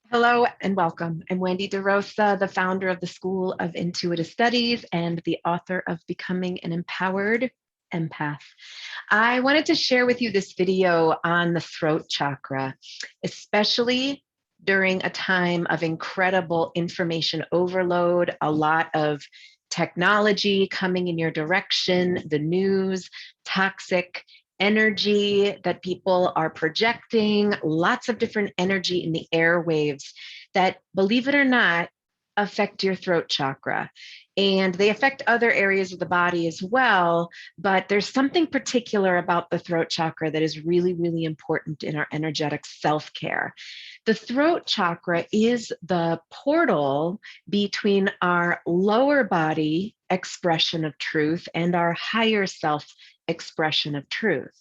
Hello and welcome. I'm Wendy DeRosa, the founder of the School of Intuitive Studies and the author of Becoming an Empowered Empath. I wanted to share with you this video on the throat chakra, especially during a time of incredible information overload, a lot of technology coming in your direction, the news, toxic energy that people are projecting, lots of different energy in the airwaves that, believe it or not, affect your throat chakra. And they affect other areas of the body as well. But there's something particular about the throat chakra that is really, really important in our energetic self care. The throat chakra is the portal between our lower body expression of truth and our higher self expression of truth.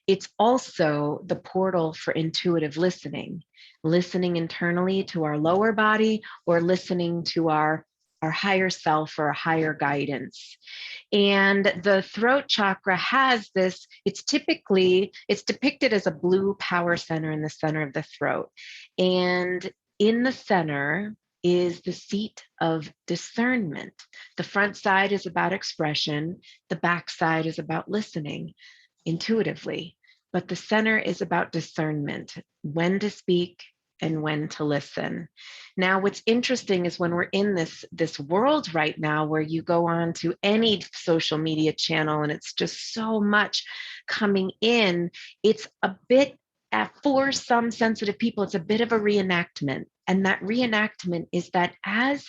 It's also the portal for intuitive listening, listening internally to our lower body or listening to our higher self or higher guidance. And the throat chakra has this, it's depicted as a blue power center in the center of the throat. And in the center is the seat of discernment. The front side is about expression, the back side is about listening intuitively, but the center is about discernment, when to speak and when to listen. Now, what's interesting is when we're in this world right now where you go on to any social media channel and it's just so much coming in, it's a bit, for some sensitive people, it's a bit of a reenactment. And that reenactment is that as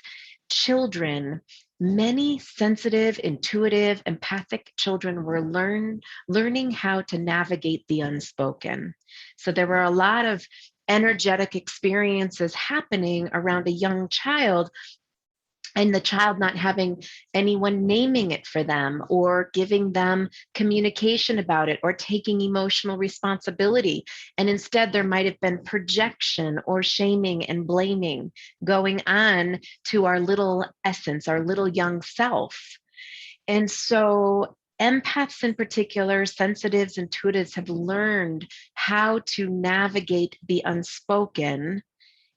children, many sensitive, intuitive, empathic children were learning how to navigate the unspoken. So there were a lot of energetic experiences happening around a young child, and the child not having anyone naming it for them or giving them communication about it or taking emotional responsibility. And instead, there might have been projection or shaming and blaming going on to our little essence, our little young self. And so, empaths in particular, sensitives, intuitives have learned how to navigate the unspoken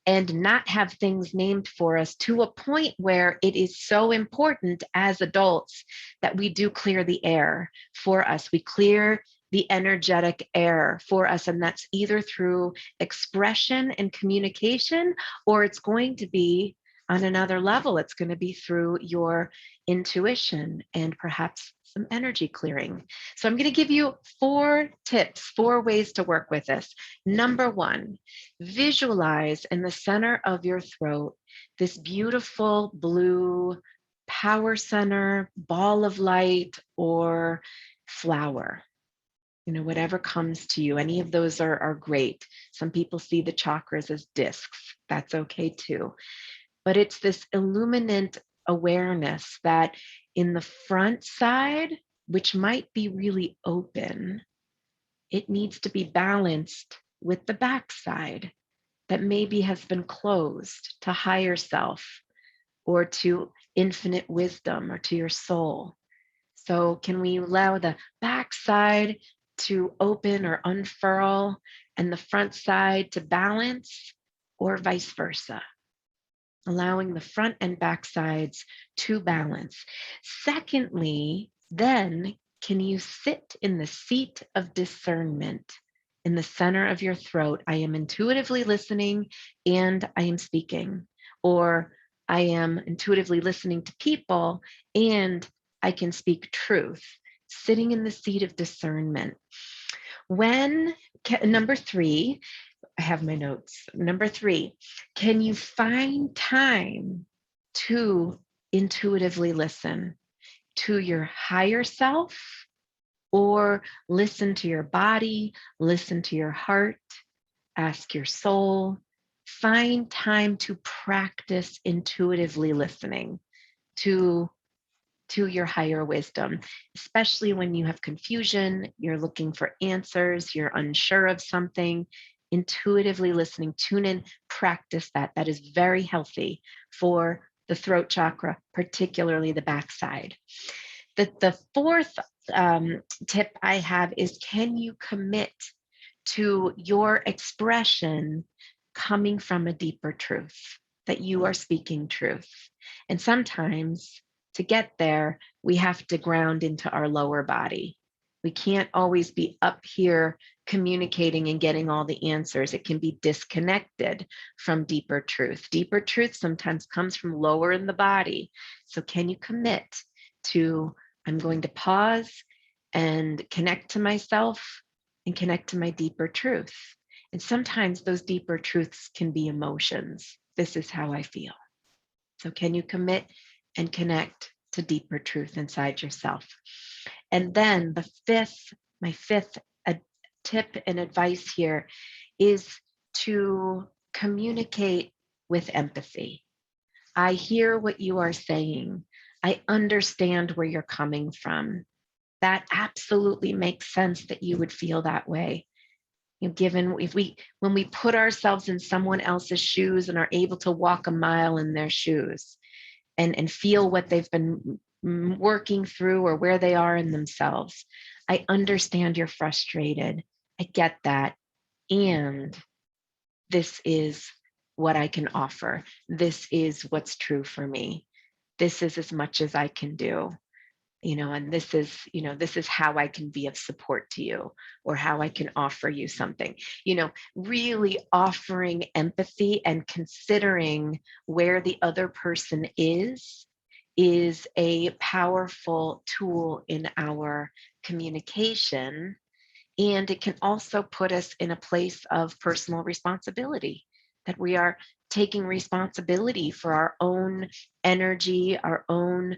and not have things named for us, to a point where it is so important as adults that we do clear the air for us. We clear the energetic air for us, and that's either through expression and communication, or it's going to be on another level. It's going to be through your intuition and perhaps some energy clearing. So I'm going to give you 4 tips, 4 ways to work with this. Number 1, visualize in the center of your throat this beautiful blue power center, ball of light, or flower. Whatever comes to you. Any of those are great. Some people see the chakras as discs. That's okay too. But it's this illuminant awareness that in the front side, which might be really open, it needs to be balanced with the back side that maybe has been closed to higher self or to infinite wisdom or to your soul. So, can we allow the back side to open or unfurl and the front side to balance, or vice versa? Allowing the front and back sides to balance. Secondly, then can you sit in the seat of discernment in the center of your throat? I am intuitively listening and I am speaking, or I am intuitively listening to people and I can speak truth. Sitting in the seat of discernment. Number 3, I have my notes. Number 3, can you find time to intuitively listen to your higher self, or listen to your body, listen to your heart, ask your soul? Find time to practice intuitively listening to your higher wisdom, especially when you have confusion, you're looking for answers, you're unsure of something. Intuitively listening, tune in, practice that. That is very healthy for the throat chakra, particularly the backside. The 4th tip I have is, can you commit to your expression coming from a deeper truth, that you are speaking truth. And sometimes to get there, we have to ground into our lower body. We can't always be up here communicating and getting all the answers. It can be disconnected from deeper truth. Deeper truth sometimes comes from lower in the body. So can you commit to, I'm going to pause and connect to myself and connect to my deeper truth. And sometimes those deeper truths can be emotions. This is how I feel. So can you commit and connect to deeper truth inside yourself? And then my fifth tip and advice here is to communicate with empathy. I hear what you are saying. I understand where you're coming from. That absolutely makes sense that you would feel that way. Given when we put ourselves in someone else's shoes and are able to walk a mile in their shoes and feel what they've been working through or where they are in themselves, I understand you're frustrated. I get that. And this is what I can offer. This is what's true for me. This is as much as I can do. And this is how I can be of support to you, or how I can offer you something. Really offering empathy and considering where the other person is a powerful tool in our communication. And it can also put us in a place of personal responsibility, that we are taking responsibility for our own energy, our own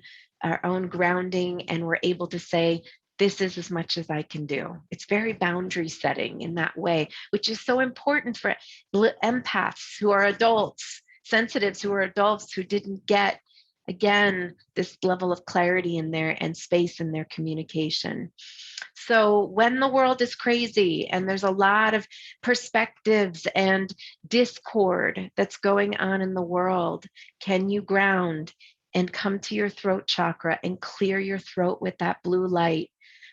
grounding, and we're able to say, this is as much as I can do. It's very boundary setting in that way, which is so important for empaths who are adults, sensitives who are adults who didn't get, again, this level of clarity in there and space in their communication. So when the world is crazy and there's a lot of perspectives and discord that's going on in the world, can you ground and come to your throat chakra and clear your throat with that blue light?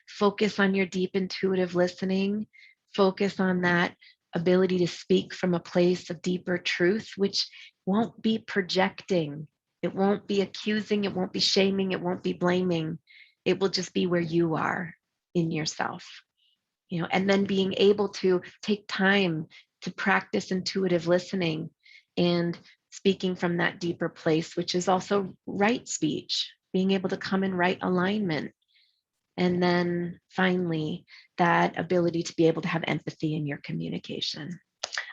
Focus on your deep intuitive listening. Focus on that ability to speak from a place of deeper truth, which won't be projecting. It won't be accusing. It won't be shaming. It won't be blaming. It will just be where you are in yourself, and then being able to take time to practice intuitive listening and speaking from that deeper place, which is also right speech, being able to come in right alignment. And then finally, that ability to be able to have empathy in your communication.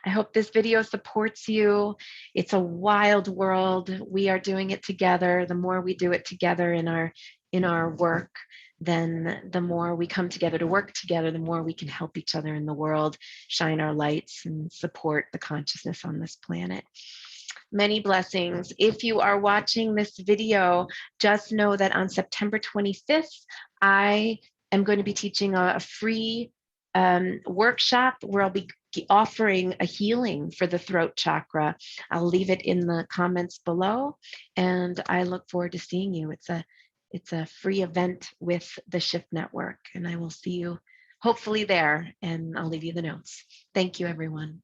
I hope this video supports you. It's a wild world. We are doing it together. The more we do it together in our work, then the more we come together to work together, the more we can help each other in the world, shine our lights, and support the consciousness on this planet. Many blessings. If you are watching this video, just know that on September 25th, I am going to be teaching a free workshop where I'll be offering a healing for the throat chakra. I'll leave it in the comments below, and I look forward to seeing you. It's a free event with the Shift Network, and I will see you hopefully there, and I'll leave you the notes. Thank you, everyone.